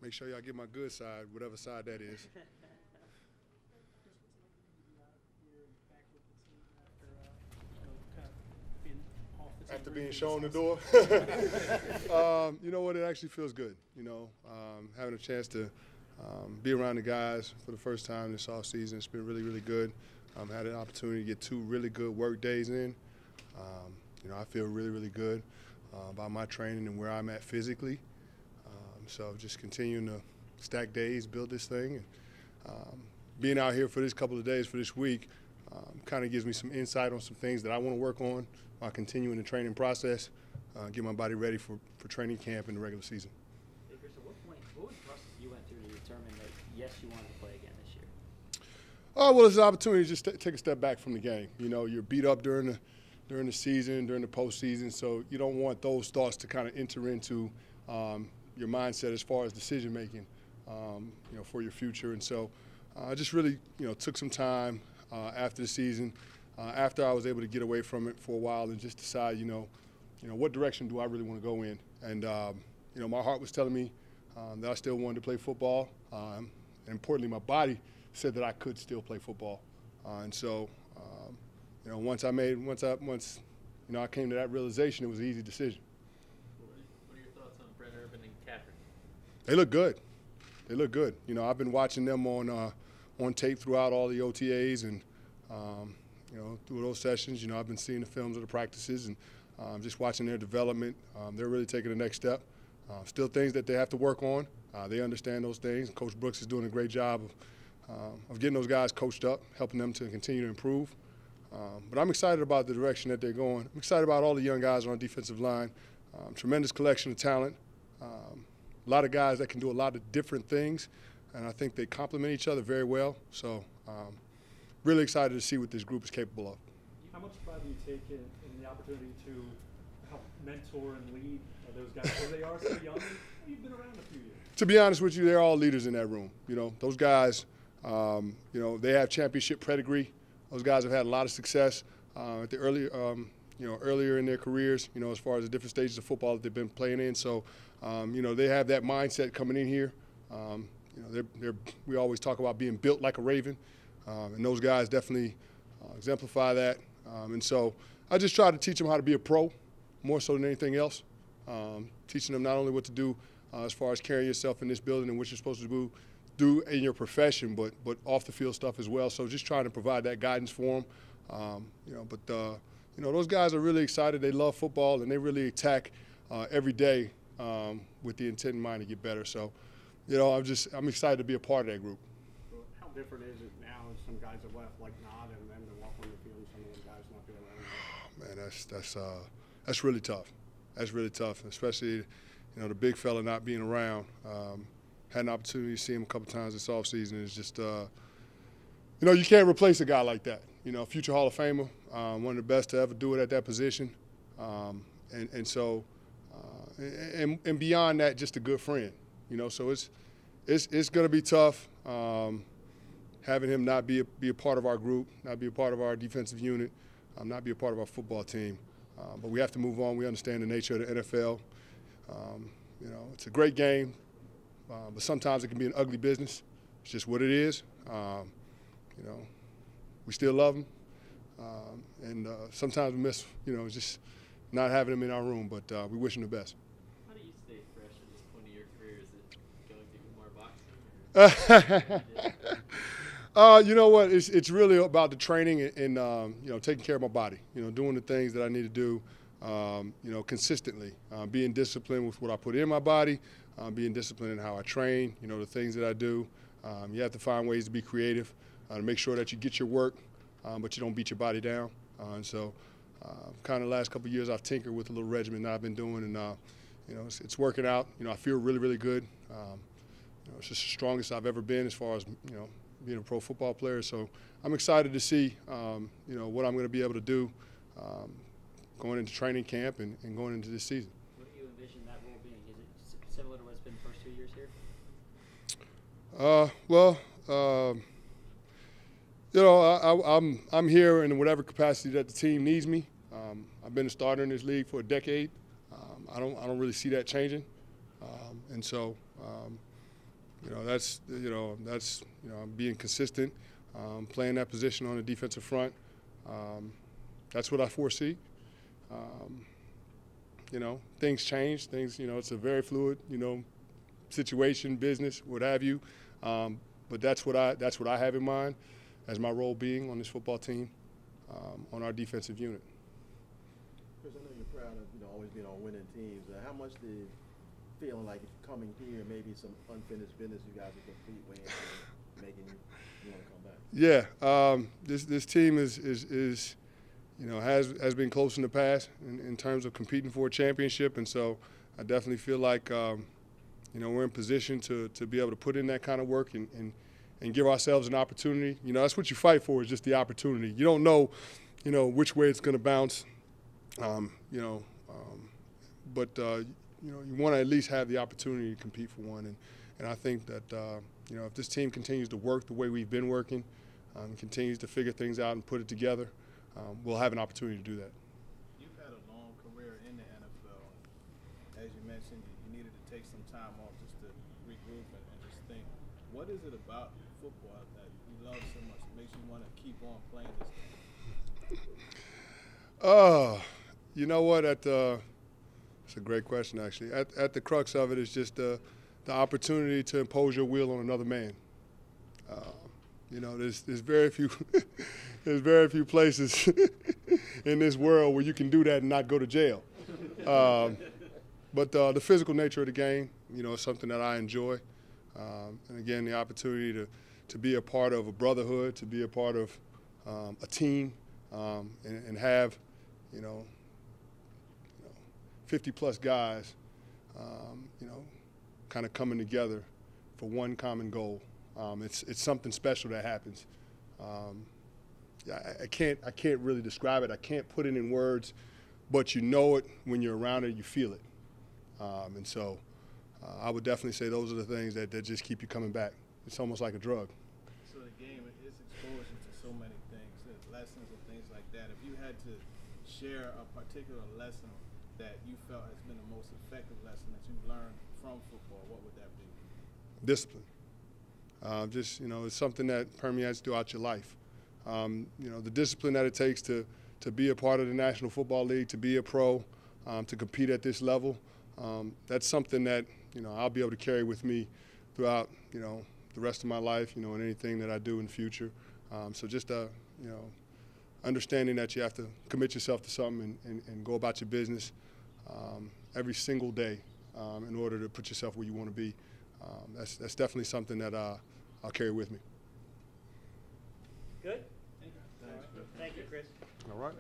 Make sure y'all get my good side, whatever side that is. After being shown the door, you know what? It actually feels good. Having a chance to be around the guys for the first time this off season, it's been really, really good. Had an opportunity to get 2 really good work days in. I feel really, really good about my training and where I'm at physically. So just continuing to stack days, build this thing, and being out here for this couple of days, for this week, kind of gives me some insight on some things that I want to work on while continuing the training process, get my body ready for training camp and the regular season. Chris, at what was the process you went through to determine that, yes, you wanted to play again this year? Oh, well, it's an opportunity to just take a step back from the game. You're beat up during the season, during the postseason, so you don't want those thoughts to kind of enter into your mindset as far as decision making, for your future. And so I just really, took some time after the season, after I was able to get away from it for a while, and just decide, what direction do I really want to go in. And my heart was telling me that I still wanted to play football, and importantly, my body said that I could still play football. And so, once I came to that realization, it was an easy decision. What are your thoughts on Brent Urban and Caffrey? They look good. They look good. I've been watching them on tape throughout all the OTAs and through those sessions. I've been seeing the films of the practices and just watching their development. They're really taking the next step. Still things that they have to work on. They understand those things. Coach Brooks is doing a great job of getting those guys coached up, helping them to continue to improve. But I'm excited about the direction that they're going. I'm excited about all the young guys on the defensive line. Tremendous collection of talent. A lot of guys that can do a lot of different things, and I think they complement each other very well. So really excited to see what this group is capable of. How much pride do you take in the opportunity to help mentor and lead those guys? Because they are so young. You've been around a few years. To be honest with you, they're all leaders in that room. Those guys, they have championship pedigree. Those guys have had a lot of success at the earlier in their careers, as far as the different stages of football that they've been playing in. So, they have that mindset coming in here. We always talk about being built like a raven, and those guys definitely exemplify that. And so I just try to teach them how to be a pro, more so than anything else, teaching them not only what to do as far as carrying yourself in this building and what you're supposed to do in your profession, but off the field stuff as well. So just trying to provide that guidance for them. Those guys are really excited. They love football, and they really attack every day with the intent in mind to get better. So, I'm excited to be a part of that group. How different is it now? Some guys have left like Nod and then to walk on the field, and some of them guys not being around. Man, that's really tough. That's really tough, especially the big fella not being around. Had an opportunity to see him a couple times this offseason. It's just you can't replace a guy like that. Future Hall of Famer, one of the best to ever do it at that position, and so beyond that, just a good friend. So it's going to be tough having him not be a part of our group, not be a part of our defensive unit, not be a part of our football team. But we have to move on. We understand the nature of the NFL. It's a great game, but sometimes it can be an ugly business. It's just what it is. We still love them, and sometimes we miss, just not having them in our room. But we wish them the best. How do you stay fresh at this point of your career? Is it going to be more boxing? You know what? It's really about the training and taking care of my body. Doing the things that I need to do, consistently. Being disciplined with what I put in my body, being disciplined in how I train. The things that I do. You have to find ways to be creative, to make sure that you get your work, but you don't beat your body down. And so, kind of the last couple of years, I've tinkered with a little regimen that I've been doing, and it's working out. I feel really, really good. It's just the strongest I've ever been as far as being a pro football player. So I'm excited to see what I'm going to be able to do going into training camp and going into this season. What do you envision that role being? Is it similar to what it's been the first 2 years here? I'm here in whatever capacity that the team needs me. I've been a starter in this league for a decade. I don't really see that changing, and so being consistent, playing that position on the defensive front. That's what I foresee. Things change. It's a very fluid, situation, business, what have you. But that's what I have in mind as my role being on this football team, on our defensive unit. Chris, I know you're proud of always being on winning teams. How much did feeling like coming here, maybe some unfinished business you guys are complete with, making you want to come back? Yeah, this team has been close in the past in terms of competing for a championship, and so I definitely feel like we're in position to be able to put in that kind of work and give ourselves an opportunity. That's what you fight for, is just the opportunity. You don't know, which way it's going to bounce, but you want to at least have the opportunity to compete for one. And I think that, if this team continues to work the way we've been working, continues to figure things out and put it together, we'll have an opportunity to do that. You've had a long career in the NFL. As you mentioned, you needed to take some time off just to regroup and just think. What is it about football that you love so much that makes you want to keep on playing this game? You know what? It's a great question, actually. At the crux of it is just the opportunity to impose your will on another man. There's very few there's very few places in this world where you can do that and not go to jail. But the physical nature of the game, is something that I enjoy. And again, the opportunity to be a part of a brotherhood, to be a part of a team, and have 50-plus guys, kind of coming together for one common goal. It's something special that happens. I can't really describe it. I can't put it in words, but you know it when you're around it. You feel it, and so I would definitely say those are the things that just keep you coming back. It's almost like a drug. So the game is exposure to so many things, lessons and things like that. If you had to share a particular lesson that you felt has been the most effective lesson that you've learned from football, what would that be? Discipline. It's something that permeates throughout your life. The discipline that it takes to be a part of the National Football League, to be a pro, to compete at this level, that's something that, I'll be able to carry with me throughout, the rest of my life, and anything that I do in the future. So just, understanding that you have to commit yourself to something and go about your business every single day in order to put yourself where you want to be. That's definitely something that I'll carry with me. Good? Thank you, Chris. All right.